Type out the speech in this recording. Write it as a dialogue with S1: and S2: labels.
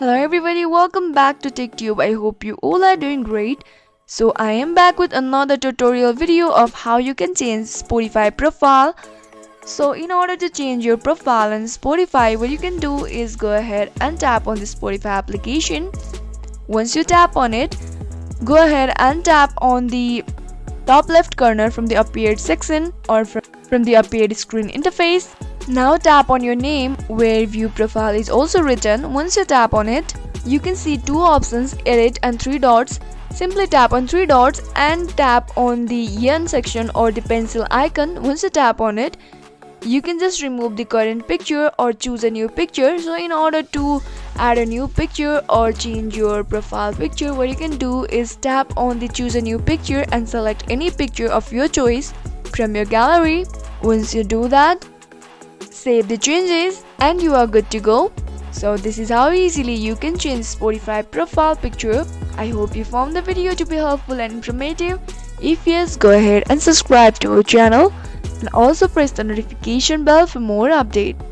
S1: Hello everybody, welcome back to TechTube. I hope you all are doing great. So I am back with another tutorial video of how you can change Spotify profile. So in order to change your profile on Spotify, what you can do is go ahead and tap on the Spotify application. Once you tap on it, go ahead and tap on the top left corner from the appeared section or from the appeared screen interface. Now tap on your name where view profile is also written. Once you tap on it, you can see two options, edit and three dots. Simply tap on three dots and tap on the yen section or the pencil icon. Once you tap on it, you can just remove the current picture or choose a new picture. So in order to add a new picture or change your profile picture, what you can do is tap on the choose a new picture and select any picture of your choice from your gallery. Once you do that, save the changes and you are good to go. So this is how easily you can change Spotify profile picture. I hope you found the video to be helpful and informative. If yes, go ahead and subscribe to our channel and also press the notification bell for more updates.